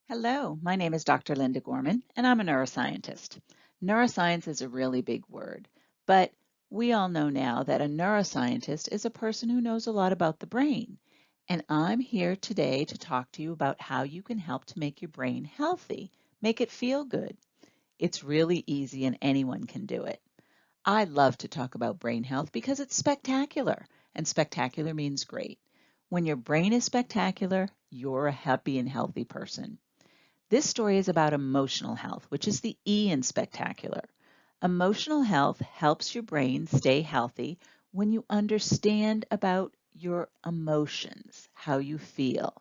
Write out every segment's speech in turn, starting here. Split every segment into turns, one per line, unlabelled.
Hello, my name is Dr. Linda Gorman, and I'm a neuroscientist. Neuroscience is a really big word, but we all know now that a neuroscientist is a person who knows a lot about the brain. And I'm here today to talk to you about how you can help to make your brain healthy, make it feel good. It's really easy and anyone can do it. I love to talk about brain health because it's spectacular, and spectacular means great. When your brain is spectacular, you're a happy and healthy person. This story is about emotional health, which is the E in spectacular. Emotional health helps your brain stay healthy when you understand about your emotions, how you feel.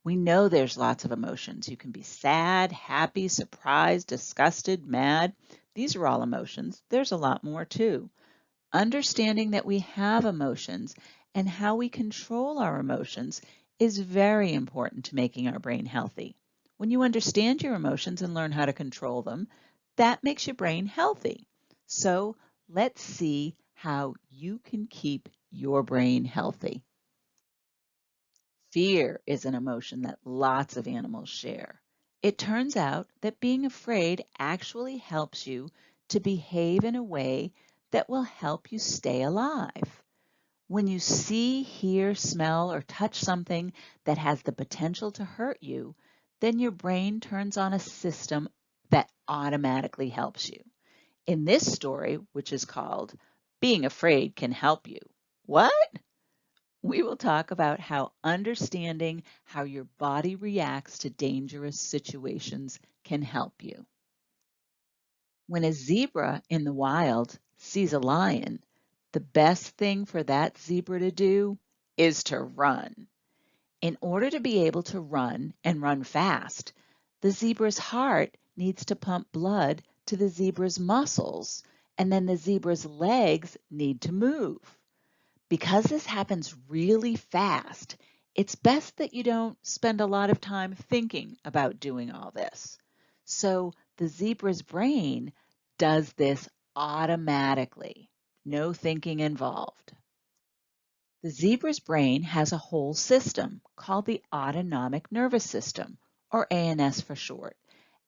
We know there's lots of emotions. You can be sad, happy, surprised, disgusted, mad. These are all emotions. There's a lot more too. Understanding that we have emotions and how we control our emotions is very important to making our brain healthy. When you understand your emotions and learn how to control them, that makes your brain healthy. So let's see how you can keep your brain healthy. Fear is an emotion that lots of animals share. It turns out that being afraid actually helps you to behave in a way that will help you stay alive. When you see, hear, smell, or touch something that has the potential to hurt you, then your brain turns on a system that automatically helps you. In this story, which is called Being Afraid Can Help You. What? We will talk about how understanding how your body reacts to dangerous situations can help you. When a zebra in the wild sees a lion, the best thing for that zebra to do is to run. In order to be able to run and run fast, the zebra's heart needs to pump blood to the zebra's muscles, and then the zebra's legs need to move. Because this happens really fast, it's best that you don't spend a lot of time thinking about doing all this. So the zebra's brain does this automatically, no thinking involved. The zebra's brain has a whole system called the autonomic nervous system, or ANS for short.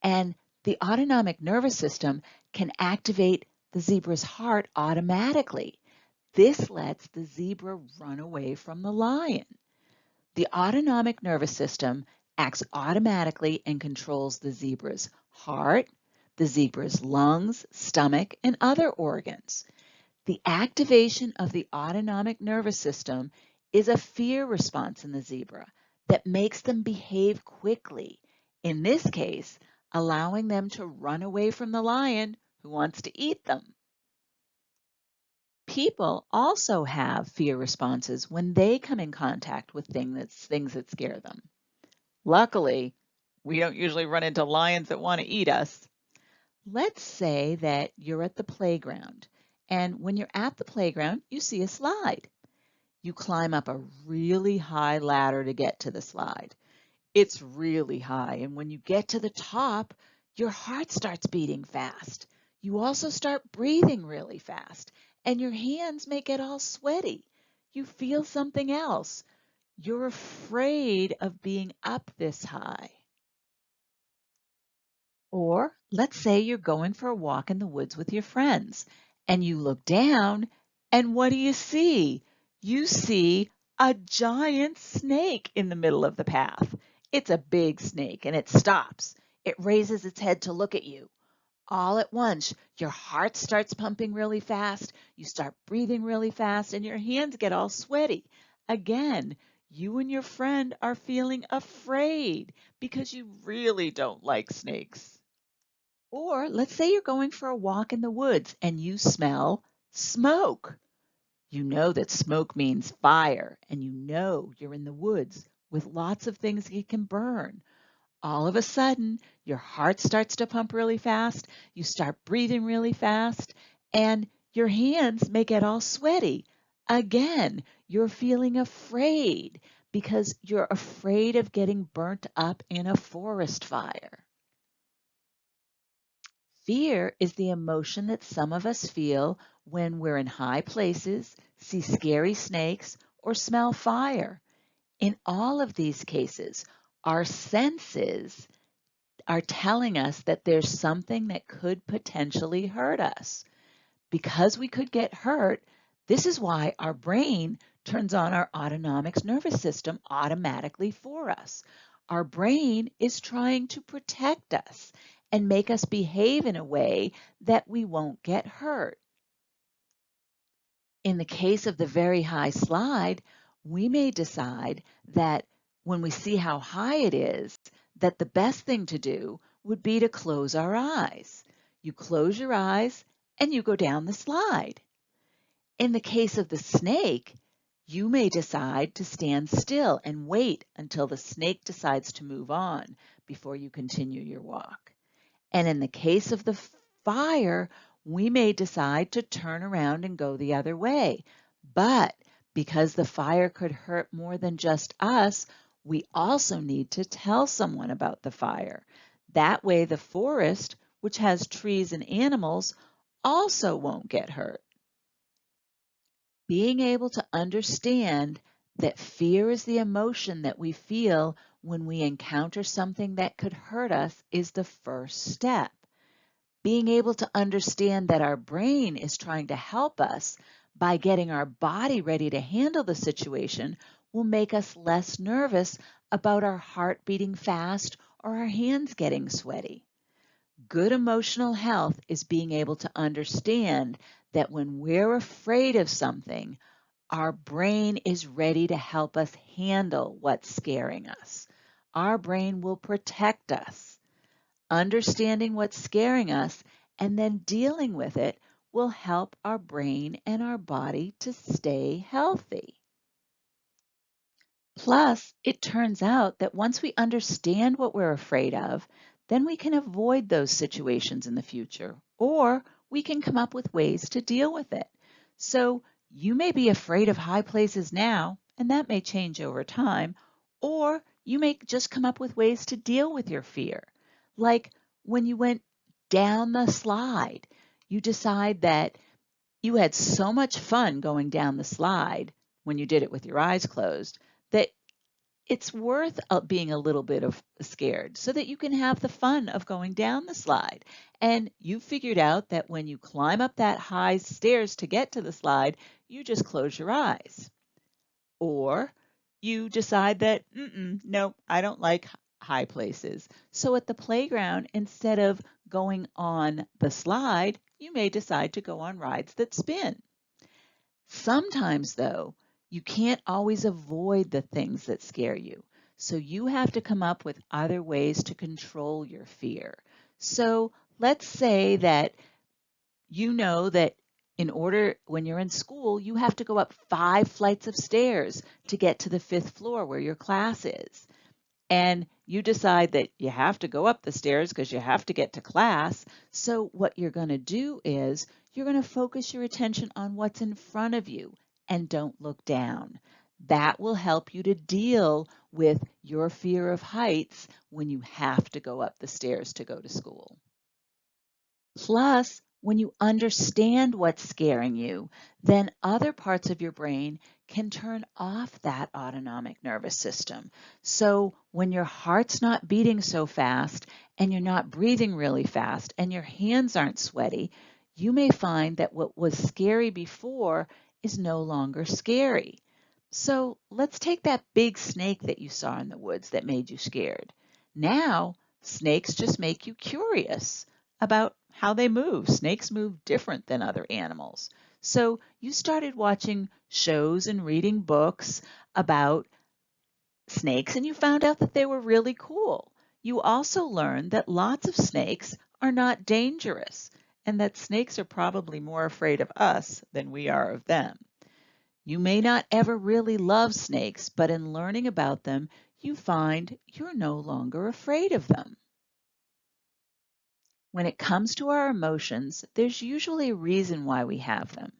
And the autonomic nervous system can activate the zebra's heart automatically. This lets the zebra run away from the lion. The autonomic nervous system acts automatically and controls the zebra's heart, the zebra's lungs, stomach, and other organs. The activation of the autonomic nervous system is a fear response in the zebra that makes them behave quickly. In this case, allowing them to run away from the lion who wants to eat them. People also have fear responses when they come in contact with things that scare them. Luckily, we don't usually run into lions that want to eat us. Let's say that you're at the playground, and when you're at the playground, you see a slide. You climb up a really high ladder to get to the slide. It's really high, and when you get to the top, your heart starts beating fast. You also start breathing really fast, and your hands may get all sweaty. You feel something else. You're afraid of being up this high. Or let's say you're going for a walk in the woods with your friends, and you look down, and what do you see? You see a giant snake in the middle of the path. It's a big snake, and it stops. It raises its head to look at you. All at once, your heart starts pumping really fast, you start breathing really fast, and your hands get all sweaty. Again, you and your friend are feeling afraid because you really don't like snakes. Or let's say you're going for a walk in the woods and you smell smoke. You know that smoke means fire, and you know you're in the woods with lots of things that can burn. All of a sudden, your heart starts to pump really fast, you start breathing really fast, and your hands may get all sweaty. Again, you're feeling afraid because you're afraid of getting burnt up in a forest fire. Fear is the emotion that some of us feel when we're in high places, see scary snakes, or smell fire. In all of these cases, our senses are telling us that there's something that could potentially hurt us. Because we could get hurt, this is why our brain turns on our autonomic nervous system automatically for us. Our brain is trying to protect us and make us behave in a way that we won't get hurt. In the case of the very high slide, we may decide that when we see how high it is, that the best thing to do would be to close our eyes. You close your eyes and you go down the slide. In the case of the snake, you may decide to stand still and wait until the snake decides to move on before you continue your walk. And in the case of the fire, we may decide to turn around and go the other way. But because the fire could hurt more than just us, we also need to tell someone about the fire. That way the forest, which has trees and animals, also won't get hurt. Being able to understand that fear is the emotion that we feel when we encounter something that could hurt us is the first step. Being able to understand that our brain is trying to help us by getting our body ready to handle the situation will make us less nervous about our heart beating fast or our hands getting sweaty. Good emotional health is being able to understand that when we're afraid of something, our brain is ready to help us handle what's scaring us. Our brain will protect us. Understanding what's scaring us and then dealing with it will help our brain and our body to stay healthy. Plus, it turns out that once we understand what we're afraid of, then we can avoid those situations in the future, or we can come up with ways to deal with it. So you may be afraid of high places now, and that may change over time, or you may just come up with ways to deal with your fear. Like when you went down the slide, you decide that you had so much fun going down the slide when you did it with your eyes closed that it's worth being a little bit of scared so that you can have the fun of going down the slide. And you figured out that when you climb up that high stairs to get to the slide, you just close your eyes. Or you decide that, no, I don't like high places. So at the playground, instead of going on the slide, you may decide to go on rides that spin. Sometimes, though, you can't always avoid the things that scare you. So you have to come up with other ways to control your fear. So let's say that you know that when you're in school, you have to go up 5 flights of stairs to get to the 5th floor where your class is. And you decide that you have to go up the stairs because you have to get to class. So what you're going to do is you're going to focus your attention on what's in front of you and don't look down. That will help you to deal with your fear of heights when you have to go up the stairs to go to school. Plus, when you understand what's scaring you, then other parts of your brain can turn off that autonomic nervous system. So when your heart's not beating so fast and you're not breathing really fast and your hands aren't sweaty, you may find that what was scary before is no longer scary. So let's take that big snake that you saw in the woods that made you scared. Now, snakes just make you curious about how they move. Snakes move different than other animals. So you started watching shows and reading books about snakes and you found out that they were really cool. You also learned that lots of snakes are not dangerous and that snakes are probably more afraid of us than we are of them. You may not ever really love snakes, but in learning about them, you find you're no longer afraid of them. When it comes to our emotions, there's usually a reason why we have them.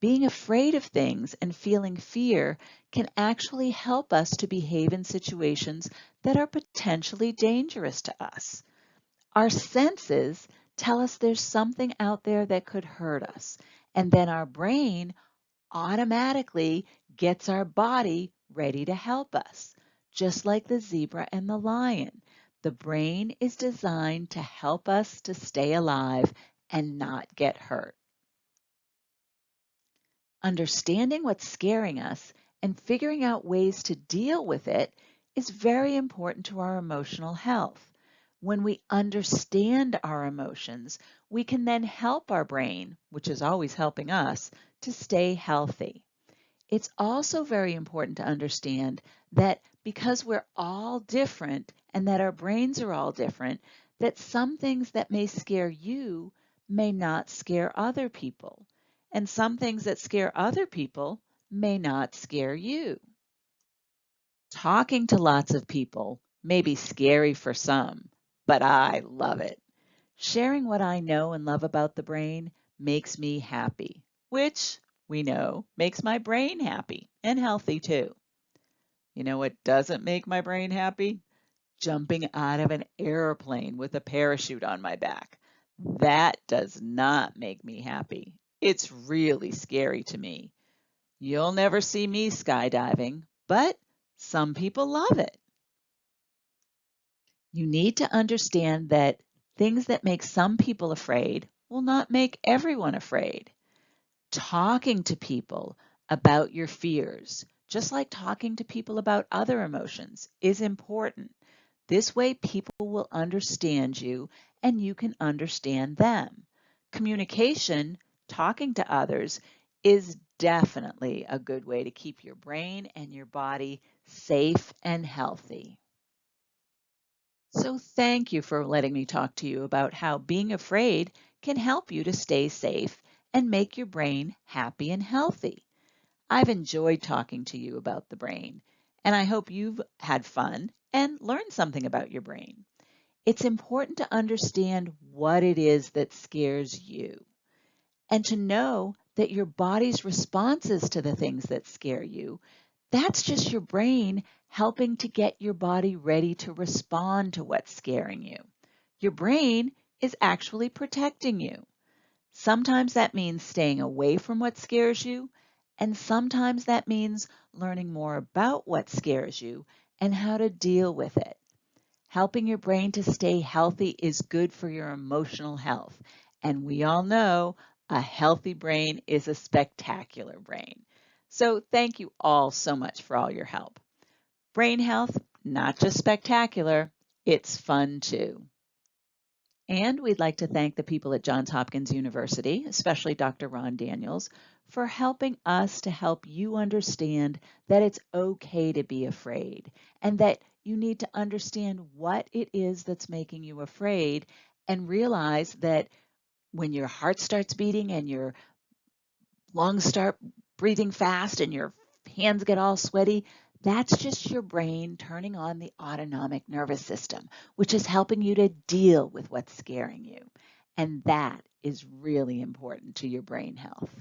Being afraid of things and feeling fear can actually help us to behave in situations that are potentially dangerous to us. Our senses tell us there's something out there that could hurt us, and then our brain automatically gets our body ready to help us, just like the zebra and the lion. The brain is designed to help us to stay alive and not get hurt. Understanding what's scaring us and figuring out ways to deal with it is very important to our emotional health. When we understand our emotions, we can then help our brain, which is always helping us, to stay healthy. It's also very important to understand that because we're all different and that our brains are all different, that some things that may scare you may not scare other people. And some things that scare other people may not scare you. Talking to lots of people may be scary for some, but I love it. Sharing what I know and love about the brain makes me happy, which we know makes my brain happy and healthy too. You know what doesn't make my brain happy? Jumping out of an airplane with a parachute on my back. That does not make me happy. It's really scary to me. You'll never see me skydiving, but some people love it. You need to understand that things that make some people afraid will not make everyone afraid. Talking to people about your fears, just like talking to people about other emotions, is important. This way, people will understand you and you can understand them. Communication, talking to others, is definitely a good way to keep your brain and your body safe and healthy. So thank you for letting me talk to you about how being afraid can help you to stay safe and make your brain happy and healthy. I've enjoyed talking to you about the brain, and I hope you've had fun and learned something about your brain. It's important to understand what it is that scares you and to know that your body's responses to the things that scare you, that's just your brain helping to get your body ready to respond to what's scaring you. Your brain is actually protecting you. Sometimes that means staying away from what scares you, and sometimes that means learning more about what scares you and how to deal with it. Helping your brain to stay healthy is good for your emotional health. And we all know a healthy brain is a spectacular brain. So thank you all so much for all your help. Brain health, not just spectacular, it's fun too. And we'd like to thank the people at Johns Hopkins University, especially Dr. Ron Daniels, for helping us to help you understand that it's okay to be afraid and that you need to understand what it is that's making you afraid and realize that when your heart starts beating and your lungs start breathing fast and your hands get all sweaty, that's just your brain turning on the autonomic nervous system, which is helping you to deal with what's scaring you. And that is really important to your brain health.